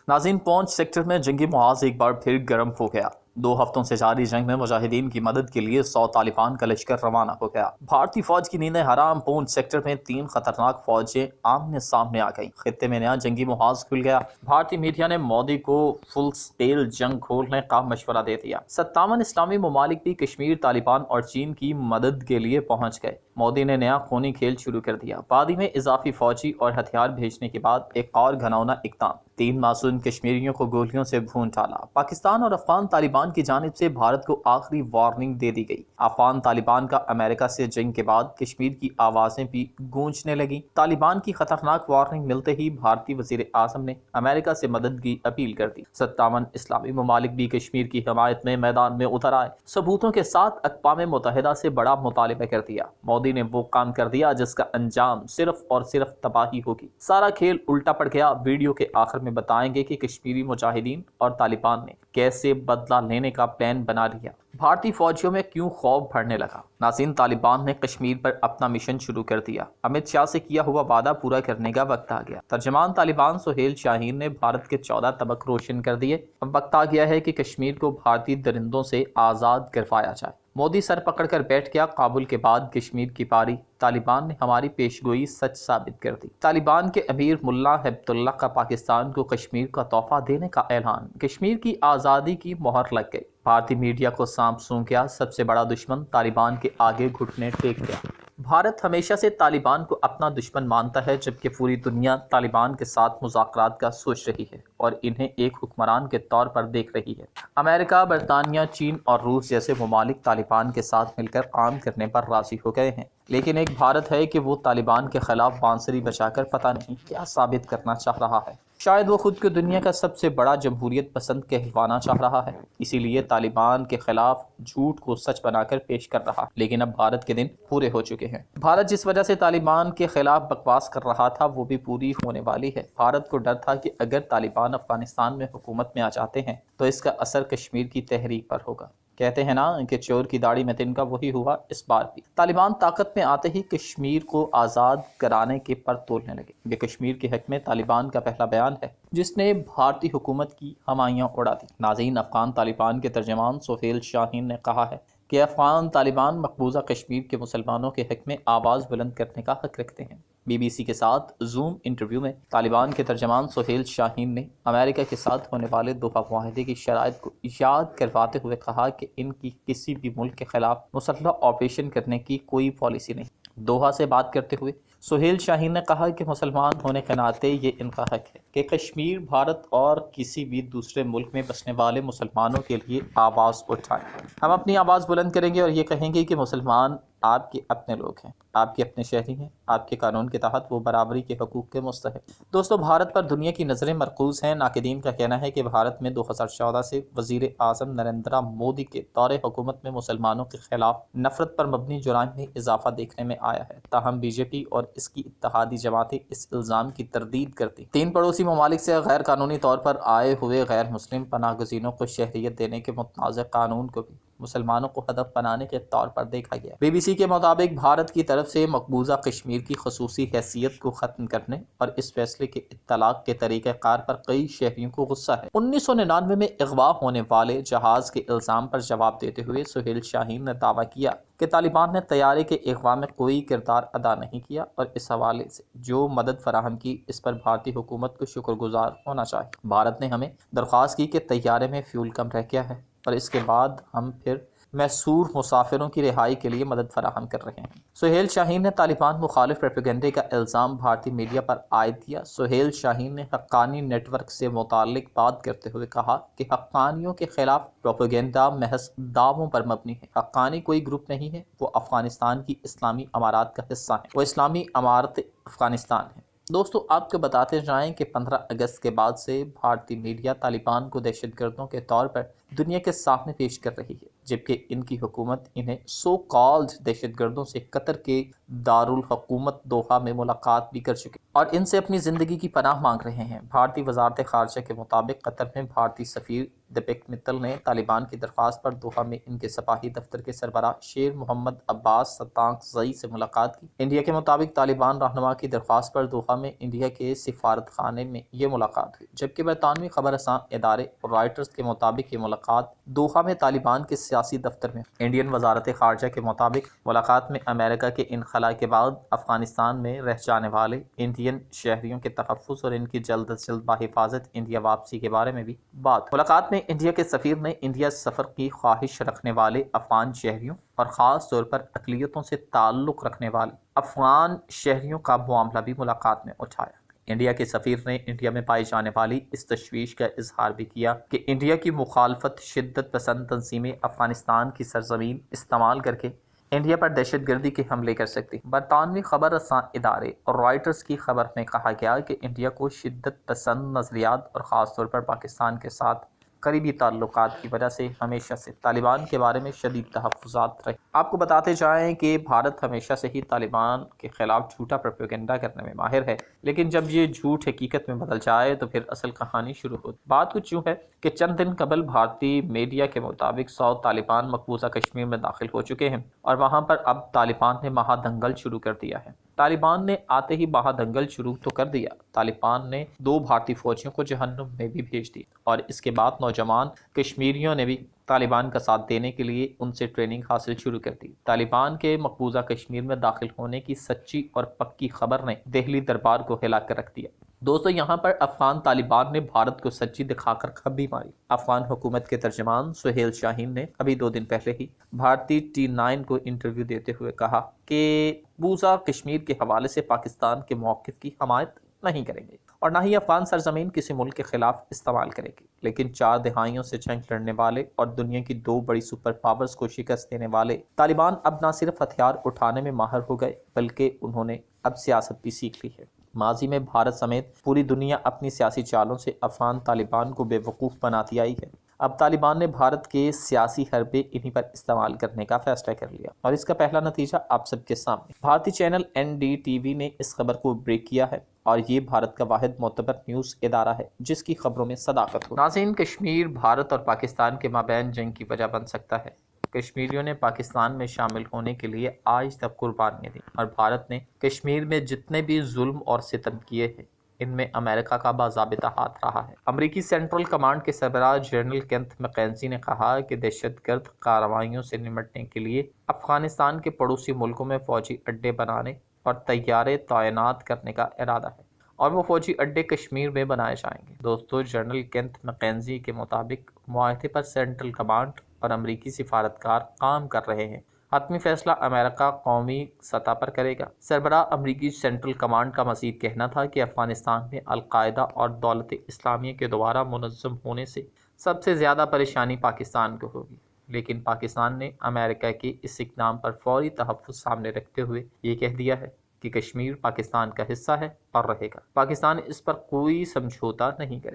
नाज़रीन, पौंछ सेक्टर में जंगी मुहाज एक बार फिर गर्म हो गया। 2 हफ्तों से जारी जंग में मुजाहिदीन की मदद के लिए 100 तालिबान का लश्कर रवाना हो गया। भारतीय फौज की नींदें हराम पौंछ सेक्टर में 3 खतरनाक फौजें आमने सामने आ गईं। खित्ते में नया जंगी मुहाज खुल गया। भारतीय मीडिया ने मोदी को फुल स्केल जंग खोलने का मशवरा दे दिया। 57 इस्लामी ममालिक भी कश्मीर, तालिबान और चीन की मदद के लिए पहुंच गए। मोदी ने नया खूनी खेल शुरू कर दिया। वादी में इजाफी फौजी और हथियार भेजने के बाद एक और घनौना इक़दाम। 3 मासूम कश्मीरियों को गोलियों से भून डाला। पाकिस्तान और अफगान तालिबान की जानिब से भारत को आखिरी वार्निंग दे दी गई। अफगान तालिबान का अमेरिका से जंग के बाद कश्मीर की आवाजें भी गूंजने लगी। तालिबान की खतरनाक वार्निंग मिलते ही भारतीय वजीर आजम ने अमेरिका से मदद की अपील कर दी। 57 इस्लामी ममालिक भी कश्मीर की हिमायत में मैदान में उतर आए। सबूतों के साथ अक़वाम मुत्तहिदा से बड़ा मुतालिबा कर दिया। मोदी ने वो काम कर दिया जिसका अंजाम सिर्फ और सिर्फ तबाही होगी। सारा खेल उल्टा पड़ गया। वीडियो के आखिर में बताएंगे कि कश्मीरी मुजाहिदीन और तालिबान ने कैसे बदला लेने का प्लान बना लिया। भारतीय फौजियों में क्यों खौफ बढ़ने लगा। नाज़रीन, तालिबान ने कश्मीर पर अपना मिशन शुरू कर दिया। अमित शाह से किया हुआ वादा पूरा करने का वक्त आ गया। तर्जमान तालिबान सुहेल शाहीन ने भारत के 14 तबक रोशन कर दिए। अब वक्त आ गया है कि कश्मीर को भारतीय दरिंदों से आज़ाद करवाया जाए। मोदी सर पकड़कर बैठ गया। काबुल के बाद कश्मीर की पारी। तालिबान ने हमारी पेशगोई सच साबित कर दी। तालिबान के अमीर मुल्ला हिब्बतुल्लाह का पाकिस्तान को कश्मीर का तोहफा देने का ऐलान। कश्मीर की आज़ादी की मोहर लग गई। भारतीय मीडिया को सांप सूंघ गया। सबसे बड़ा दुश्मन तालिबान के आगे घुटने टेक गया। भारत हमेशा से तालिबान को अपना दुश्मन मानता है, जबकि पूरी दुनिया तालिबान के साथ मुज़ाकरात का सोच रही है और इन्हें एक हुक्मरान के तौर पर देख रही है। अमेरिका, बरतानिया, चीन और रूस जैसे ममालिक तालिबान के साथ मिलकर काम करने पर राजी हो गए हैं, लेकिन एक भारत है कि वो तालिबान के खिलाफ बांसुरी बजाकर पता नहीं क्या साबित करना चाह रहा है। शायद वो खुद को दुनिया का सबसे बड़ा जमहूरियत पसंद कहलवाना चाह रहा है, इसीलिए तालिबान के खिलाफ झूठ को सच बनाकर पेश कर रहा है। लेकिन अब भारत के दिन पूरे हो चुके हैं। भारत जिस वजह से तालिबान के खिलाफ बकवास कर रहा था वो भी पूरी होने वाली है। भारत को डर था कि अगर तालिबान अफगानिस्तान में हुकूमत में आ जाते हैं तो इसका असर कश्मीर की तहरीक पर होगा। कहते हैं ना कि चोर की दाढ़ी में तिनका, वही हुआ इस बार भी। तालिबान ताकत में आते ही कश्मीर को आज़ाद कराने के पर तोड़ने लगे। ये कश्मीर के हक में तालिबान का पहला बयान है जिसने भारतीय हुकूमत की हमाइयाँ उड़ा दी। नाज़रीन, अफगान तालिबान के तर्जमान सुहेल शाहीन ने कहा है कि अफगान तालिबान मकबूजा कश्मीर के मुसलमानों के हक में आवाज़ बुलंद करने का हक रखते हैं। BBC के साथ जूम इंटरव्यू में तालिबान के तर्जमान सुहेल शाहीन ने अमेरिका के साथ होने वाले दोहा मुआहदे की शराइत को याद करवाते हुए कहा कि इनकी किसी भी मुल्क के खिलाफ मुसल्लह ऑपरेशन करने की कोई पॉलिसी नहीं। दोहा से बात करते हुए सुहेल शाहीन ने कहा कि मुसलमान होने के नाते ये इनका हक है कि कश्मीर, भारत और किसी भी दूसरे मुल्क में बसने वाले मुसलमानों के लिए आवाज़ उठाएं। हम अपनी आवाज़ बुलंद करेंगे और ये कहेंगे कि मुसलमान आपके अपने लोग हैं, आपके अपने शहरी हैं। आपके कानून के तहत वो बराबरी के हकूक़ के मुस्तहिक़। दोस्तों, भारत पर दुनिया की नज़रें मरकूज़ हैं। नाक़दीन का कहना है कि भारत में 2014 से वज़ीर आज़म नरेंद्र मोदी के दौरे हुकूमत में मुसलमानों के खिलाफ नफरत पर मबनी जुराइम में इजाफा देखने में आया है। ताहम बीजेपी और इसकी इत्तेहादी जमातें इस इल्ज़ाम की तरदीद करती। 3 पड़ोसी ममालिक से गैर कानूनी तौर पर आए हुए गैर मुस्लिम पनाहगज़ीनों को शहरियत देने के मुतनाज़ कानून को भी मुसलमानों को हदफ बनाने के तौर पर देखा गया। BBC के मुताबिक भारत की तरफ से मकबूजा कश्मीर की खसूसी हैसियत को ख़त्म करने और इस फैसले के इत्तलाक़ के तरीक़ेकार पर कई शहरियों को गुस्सा है। 1999 में अगवा होने वाले जहाज़ के इल्ज़ाम पर जवाब देते हुए सुहेल शाहीन ने दावा किया कि तालिबान ने तैयारे के अगवा में कोई किरदार अदा नहीं किया और इस हवाले से जो मदद फराहम की इस पर भारतीय हुकूमत को शुक्रगुजार होना चाहिए। भारत ने हमें दरख्वास्त की कि तैयारे में फ्यूल कम रह गया है और इसके बाद हम फिर मैसूर मुसाफिरों की रिहाई के लिए मदद फराहम कर रहे हैं। सुहेल शाहीन ने तालिबान मुखालिफ प्रोपेगेंडे का इल्ज़ाम भारतीय मीडिया पर आयद किया। सुहेल शाहीन ने हक्कानी नेटवर्क से मुताल्लिक बात करते हुए कहा कि हक्कानियों के खिलाफ प्रोपेगेंडा महज दावों पर मबनी है। हक्कानी कोई ग्रुप नहीं है, वो अफगानिस्तान की इस्लामी अमारात का हिस्सा है। वो इस्लामी अमारत अफगानिस्तान है। दोस्तों, आपको बताते जाएं कि 15 अगस्त के बाद से भारतीय मीडिया तालिबान को दहशतगर्दों के तौर पर दुनिया के सामने पेश कर रही है, जबकि इनकी हुकूमत इन्हें सो कॉल्ड दहशतगर्दों से कतर के दारुल हुकूमत दोहा में मुलाकात भी कर चुके और इनसे अपनी ज़िंदगी की पनाह मांग रहे हैं। भारतीय वजारत ख़ारजा के मुताबिक कतर में भारतीय सफ़ीर دپک متل نے طالبان کی درخواست پر دوحہ میں ان کے سپاہی دفتر کے سربراہ شیر محمد عباس ستانکزئی سے ملاقات کی۔ انڈیا کے مطابق طالبان رہنما کی درخواست پر دوحہ میں انڈیا کے سفارت خانے میں یہ ملاقات ہوئی، جبکہ برطانوی خبر رساں ادارے رائٹرز کے مطابق یہ ملاقات دوحہ میں طالبان کے سیاسی دفتر میں۔ انڈین وزارت خارجہ کے مطابق ملاقات میں امریکہ کے انخلاء کے بعد افغانستان میں رہ جانے والے انڈین شہریوں کے تحفظ اور ان کی جلد از جلد بحفاظت انڈیا واپسی کے بارے میں بھی بات۔ ملاقات میں انڈیا کے سفیر نے انڈیا سفر کی خواہش رکھنے والے افغان شہریوں اور خاص طور پر اقلیتوں سے تعلق رکھنے والے افغان شہریوں کا معاملہ بھی ملاقات میں اٹھایا۔ انڈیا کے سفیر نے انڈیا میں پائی جانے والی اس تشویش کا اظہار بھی کیا کہ انڈیا کی مخالفت شدت پسند تنظیمیں افغانستان کی سرزمین استعمال کر کے انڈیا پر دہشت گردی کے حملے کر سکتی۔ برطانوی خبر رساں ادارے اور رائٹرز کی خبر میں کہا گیا کہ انڈیا کو شدت پسند نظریات اور خاص طور پر پاکستان کے ساتھ قریبی تعلقات کی وجہ سے ہمیشہ سے طالبان کے بارے میں شدید تحفظات رہے۔ آپ کو بتاتے جائیں کہ بھارت ہمیشہ سے ہی طالبان کے خلاف جھوٹا پروپیگنڈا کرنے میں ماہر ہے، لیکن جب یہ جھوٹ حقیقت میں بدل جائے تو پھر اصل کہانی شروع ہوتی۔ بات کچھ یوں ہے کہ چند دن قبل بھارتی میڈیا کے مطابق 100 طالبان مقبوضہ کشمیر میں داخل ہو چکے ہیں اور وہاں پر اب طالبان نے مہا دنگل شروع کر دیا ہے۔ طالبان نے آتے ہی مہا دنگل شروع تو کر دیا، طالبان نے 2 بھارتی فوجیوں کو جہنم میں بھی بھیج دی اور اس کے بعد نوجوان کشمیریوں نے بھی طالبان کا ساتھ دینے کے لیے ان سے ٹریننگ حاصل شروع کر دی۔ طالبان کے مقبوضہ کشمیر میں داخل ہونے کی سچی اور پکی خبر نے دہلی دربار کو ہلا کر رکھ دیا۔ دوستو، یہاں پر افغان طالبان نے بھارت کو سچی دکھا کر کھبی ماری۔ افغان حکومت کے ترجمان سہیل شاہین نے ابھی 2 دن پہلے ہی بھارتی T9 کو انٹرویو دیتے ہوئے کہا کہ مقبوضہ کشمیر کے حوالے سے پاکستان کے موقف کی حمایت نہیں کریں گے اور نہ ہی افغان سرزمین کسی ملک کے خلاف استعمال کرے گی، لیکن 4 دہائیوں سے جنگ لڑنے والے اور دنیا کی 2 بڑی سپر پاورز کو شکست دینے والے طالبان اب نہ صرف ہتھیار اٹھانے میں ماہر ہو گئے بلکہ انہوں نے اب سیاست بھی سیکھ لی ہے۔ ماضی میں بھارت سمیت پوری دنیا اپنی سیاسی چالوں سے افغان طالبان کو بے وقوف بناتی آئی ہے۔ اب طالبان نے بھارت کے سیاسی حربے انہی پر استعمال کرنے کا فیصلہ کر لیا اور اس کا پہلا نتیجہ آپ سب کے سامنے۔ بھارتی چینل NDTV نے اس خبر کو بریک کیا ہے اور یہ بھارت کا واحد معتبر نیوز ادارہ ہے جس کی خبروں میں صداقت ہو۔ ناظرین، کشمیر بھارت اور پاکستان کے مابین جنگ کی وجہ بن سکتا ہے۔ کشمیریوں نے پاکستان میں شامل ہونے کے لیے آج تک قربانیاں دیں اور بھارت نے کشمیر میں جتنے بھی ظلم اور ستم کیے ہیں ان میں امریکہ کا باضابطہ ہاتھ رہا ہے۔ امریکی سینٹرل کمانڈ کے سربراہ جنرل کینتھ میکنزی نے کہا کہ دہشت گرد کارروائیوں سے نمٹنے کے لیے افغانستان کے پڑوسی ملکوں میں فوجی اڈے بنانے اور طیارے تعینات کرنے کا ارادہ ہے اور وہ فوجی اڈے کشمیر میں بنائے جائیں گے۔ دوستو، جنرل کینتھ میکنزی کے مطابق معاہدے پر سینٹرل کمانڈ اور امریکی سفارتکار کام کر رہے ہیں۔ حتمی فیصلہ امریکہ قومی سطح پر کرے گا۔ سربراہ امریکی سینٹرل کمانڈ کا مزید کہنا تھا کہ افغانستان میں القاعدہ اور دولت اسلامیہ کے دوبارہ منظم ہونے سے سب سے زیادہ پریشانی پاکستان کو ہوگی، لیکن پاکستان نے امریکہ کے اس اقدام پر فوری تحفظ سامنے رکھتے ہوئے یہ کہہ دیا ہے کہ کشمیر پاکستان کا حصہ ہے اور رہے گا۔ پاکستان اس پر کوئی سمجھوتہ نہیں کرے گا۔